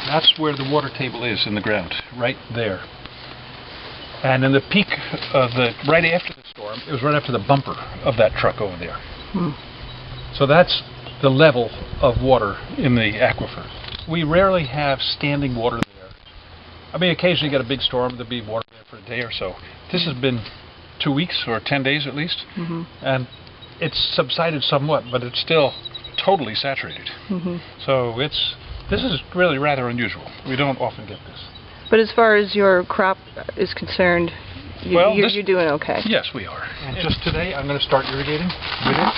That's where the water table is in the ground, right there. And in the peak of right after the storm, it was right after the bumper of that truck over there. So that's the level of water in the aquifer. We rarely have standing water there. I mean, occasionally you get a big storm, there'll be water there for a day or so. This has been 2 weeks or 10 days at least, and it's subsided somewhat, but it's still totally saturated. So this is really rather unusual. We don't often get this. But as far as your crop is concerned, you're doing okay. Yes, we are. And just today, I'm going to start irrigating with it.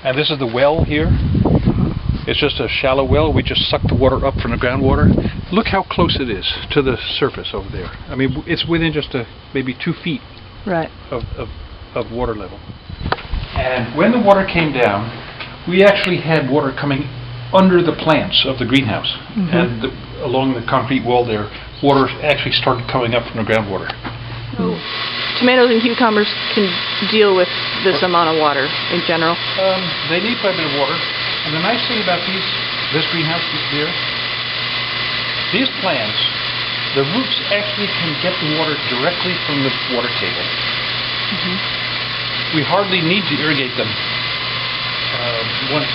And this is the well here. It's just a shallow well. We just suck the water up from the groundwater. Look how close it is to the surface over there. I mean, it's within just maybe 2 feet of water level. And when the water came down, we actually had water coming under the plants of the greenhouse. And along the concrete wall there, water actually started coming up from the groundwater. Tomatoes and cucumbers can deal with this amount of water in general? They need quite a bit of water. And the nice thing about this greenhouse here, these plants, the roots actually can get the water directly from the water table. We hardly need to irrigate them once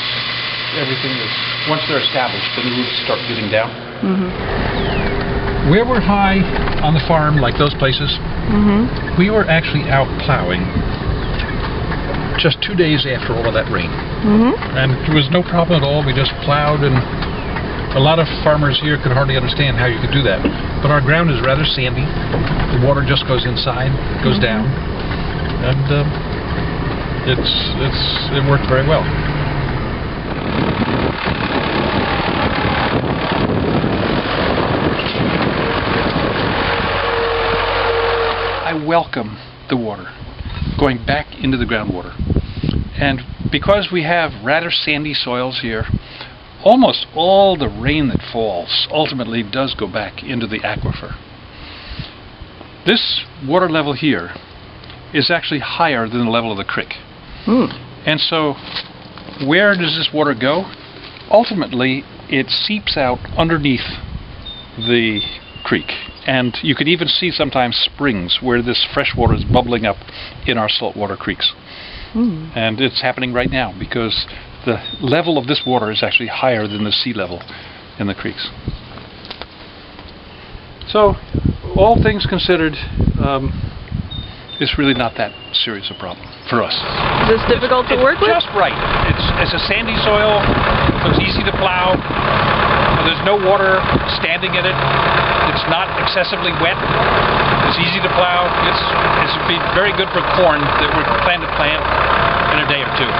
they're established, then the roots start getting down. Where we're high on the farm, like those places, we were actually out plowing just 2 days after all of that rain. And there was no problem at all. We just plowed, and a lot of farmers here could hardly understand how you could do that. But our ground is rather sandy. The water just goes inside, goes down, and it worked very well. I welcome the water going back into the groundwater. And because we have rather sandy soils here, almost all the rain that falls ultimately does go back into the aquifer. This water level here is actually higher than the level of the creek. And so where does this water go? Ultimately, it seeps out underneath the creek. And you can even see sometimes springs where this fresh water is bubbling up in our saltwater creeks. And it's happening right now because the level of this water is actually higher than the sea level in the creeks. So, all things considered, it's really not that serious a problem for us. Is this difficult to work with? Just right. It's a sandy soil, so it's easy to plow. There's no water standing in it. It's not excessively wet. It's easy to plow. It's be very good for corn that we're planning to plant in a day or two.